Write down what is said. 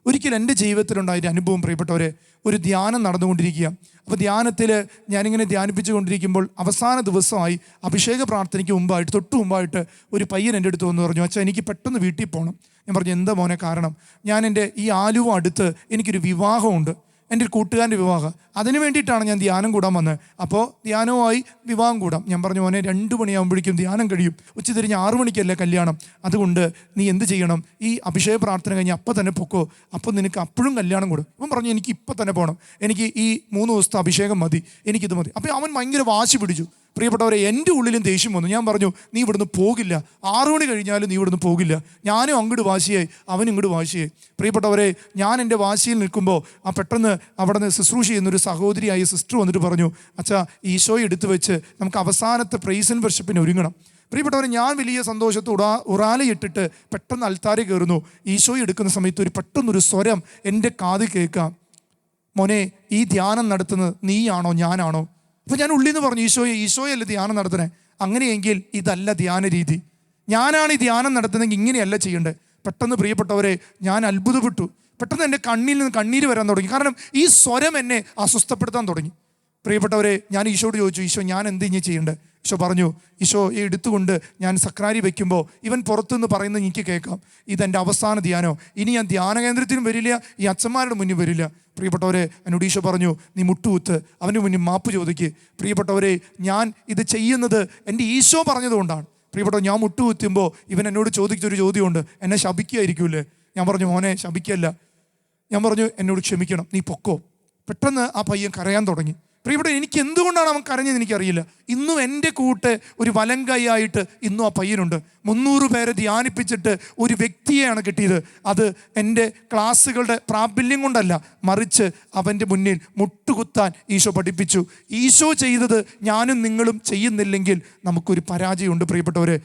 ഒരിക്കലും എൻ്റെ ജീവിതത്തിലുണ്ടായൊരു അനുഭവം പ്രിയപ്പെട്ടവരെ, ഒരു ധ്യാനം നടന്നുകൊണ്ടിരിക്കുക. അപ്പോൾ ധ്യാനത്തിൽ ഞാനിങ്ങനെ ധ്യാനിപ്പിച്ചു കൊണ്ടിരിക്കുമ്പോൾ അവസാന ദിവസമായി അഭിഷേക പ്രാർത്ഥനയ്ക്ക് മുമ്പായിട്ട് തൊട്ട് മുമ്പായിട്ട് ഒരു പയ്യൻ എൻ്റെ അടുത്ത് വന്ന് പറഞ്ഞു, അച്ഛാ എനിക്ക് പെട്ടെന്ന് വീട്ടിൽ പോകണം. ഞാൻ പറഞ്ഞു, എന്താ മോനെ കാരണം? ഞാൻ എൻ്റെ ഈ ആലുവ അടുത്ത് എനിക്കൊരു വിവാഹമുണ്ട്, എൻ്റെ ഒരു കൂട്ടുകാരൻ്റെ വിവാഹം. അതിന് വേണ്ടിയിട്ടാണ് ഞാൻ ധ്യാനം കൂടാൻ വന്നത്. അപ്പോൾ ധ്യാനവുമായി വിവാഹം കൂടാം. ഞാൻ പറഞ്ഞു, മോനെ 2 മണിയാകുമ്പോഴേക്കും ധ്യാനം കഴിയും, ഉച്ചതിരിഞ്ഞ് 6 മണിക്കല്ലേ കല്യാണം. അതുകൊണ്ട് നീ എന്ത് ചെയ്യണം, ഈ അഭിഷേക പ്രാർത്ഥന കഴിഞ്ഞ് അപ്പം തന്നെ പൊക്കോ, അപ്പോൾ നിനക്ക് അപ്പോഴും കല്യാണം കൂടും. അവൻ പറഞ്ഞു, എനിക്ക് ഇപ്പം തന്നെ പോകണം, എനിക്ക് ഈ 3 ദിവസത്തെ അഭിഷേകം മതി, എനിക്കിത് മതി. അപ്പോൾ അവൻ ഭയങ്കര വാശി പിടിച്ചു. പ്രിയപ്പെട്ടവരെ, എൻ്റെ ഉള്ളിലും ദേഷ്യം വന്നു. ഞാൻ പറഞ്ഞു, നീ ഇവിടുന്ന് പോകില്ല, 6 മണി കഴിഞ്ഞാലും നീ ഇവിടുന്ന് പോകില്ല. ഞാനും അങ്ങോട്ട് വാശിയായി, അവനും ഇങ്ങോട്ട് വാശിയായി. പ്രിയപ്പെട്ടവരെ, ഞാൻ എൻ്റെ വാശിയിൽ നിൽക്കുമ്പോൾ പെട്ടെന്ന് അവിടെ നിന്ന് ശുശ്രൂഷ ചെയ്യുന്നൊരു സഹോദരിയായ സിസ്റ്റർ വന്നിട്ട് പറഞ്ഞു, അച്ഛാ ഈശോയെ എടുത്തു വെച്ച് നമുക്ക് അവസാനത്തെ പ്രൈസ് ആൻഡ് വർഷിപ്പിന് ഒരുങ്ങണം. പ്രിയപ്പെട്ടവരെ, ഞാൻ വലിയ സന്തോഷത്തോടെ ഉറാലയിട്ടിട്ട് പെട്ടെന്ന് അൽത്താരെ കയറുന്നു. ഈശോയെ എടുക്കുന്ന സമയത്ത് പെട്ടെന്നൊരു സ്വരം എൻ്റെ കാതിൽ കേൾക്കാം, മോനെ ഈ ധ്യാനം നടത്തുന്നത് നീയാണോ ഞാനാണോ? അപ്പോൾ ഞാൻ ഉള്ളിൽ നിന്ന് പറഞ്ഞു, ഈശോയല്ലേ ധ്യാനം നടത്തണേ. അങ്ങനെയെങ്കിൽ ഇതല്ല ധ്യാന രീതി, ഞാനാണ് ഈ ധ്യാനം നടത്തുന്നതെങ്കിൽ ഇങ്ങനെയല്ല ചെയ്യേണ്ടത്. പെട്ടെന്ന് പ്രിയപ്പെട്ടവരെ, ഞാൻ അത്ഭുതപ്പെട്ടു. പെട്ടെന്ന് എൻ്റെ കണ്ണിൽ നിന്ന് കണ്ണീര് വരാൻ തുടങ്ങി. കാരണം ഈ സ്വരം എന്നെ അസ്വസ്ഥപ്പെടുത്താൻ തുടങ്ങി. പ്രിയപ്പെട്ടവരെ, ഞാൻ ഈശോയോട് ചോദിച്ചു, ഈശോ ഞാൻ എന്ത് ഇനി ചെയ്യേണ്ടത്? ഈശോ പറഞ്ഞു, ഈശോ ഈ എടുത്തുകൊണ്ട് ഞാൻ സക്രാരി വെക്കുമ്പോൾ ഇവൻ പുറത്തുനിന്ന് പറയുന്നത് എനിക്ക് കേൾക്കാം, ഇതെൻ്റെ അവസാന ധ്യാനോ, ഇനി ഞാൻ ധ്യാന കേന്ദ്രത്തിനും വരില്ല, ഈ അച്ഛന്മാരുടെ മുന്നിൽ വരില്ല. പ്രിയപ്പെട്ടവരെ, എന്നോട് ഈശോ പറഞ്ഞു, നീ മുട്ടുകുത്ത്, അവൻ്റെ മുന്നിൽ മാപ്പ് ചോദിക്ക്. പ്രിയപ്പെട്ടവരെ, ഞാൻ ഇത് ചെയ്യുന്നത് എൻ്റെ ഈശോ പറഞ്ഞതുകൊണ്ടാണ്. പ്രിയപ്പെട്ടവർ, ഞാൻ മുട്ടുകുത്തുമ്പോൾ ഇവൻ എന്നോട് ചോദിച്ചൊരു ചോദ്യമുണ്ട്, എന്നെ ശപിക്കുകയായിരിക്കൂലേ? ഞാൻ പറഞ്ഞു, മോനെ ശപിക്കല്ല. ഞാൻ പറഞ്ഞു, എന്നോട് ക്ഷമിക്കണം, നീ പൊക്കോ. പെട്ടെന്ന് ആ പയ്യൻ കരയാൻ തുടങ്ങി. പ്രിയപ്പെട്ട, എനിക്ക് എന്തുകൊണ്ടാണ് അവൻ കരഞ്ഞത് എനിക്കറിയില്ല. ഇന്നും എൻ്റെ കൂട്ട് ഒരു വലങ്കൈയായിട്ട് ഇന്നും ആ പയ്യനുണ്ട്. 300 പേരെ ധ്യാനിപ്പിച്ചിട്ട് ഒരു വ്യക്തിയെയാണ് കിട്ടിയത്. അത് എൻ്റെ ക്ലാസ്സുകളുടെ പ്രാബല്യം കൊണ്ടല്ല, മറിച്ച് അവൻ്റെ മുന്നിൽ മുട്ടുകുത്താൻ ഈശോ പഠിപ്പിച്ചു. ഈശോ ചെയ്തത് ഞാനും നിങ്ങളും ചെയ്യുന്നില്ലെങ്കിൽ നമുക്കൊരു പരാജയമുണ്ട് പ്രിയപ്പെട്ടവരെ.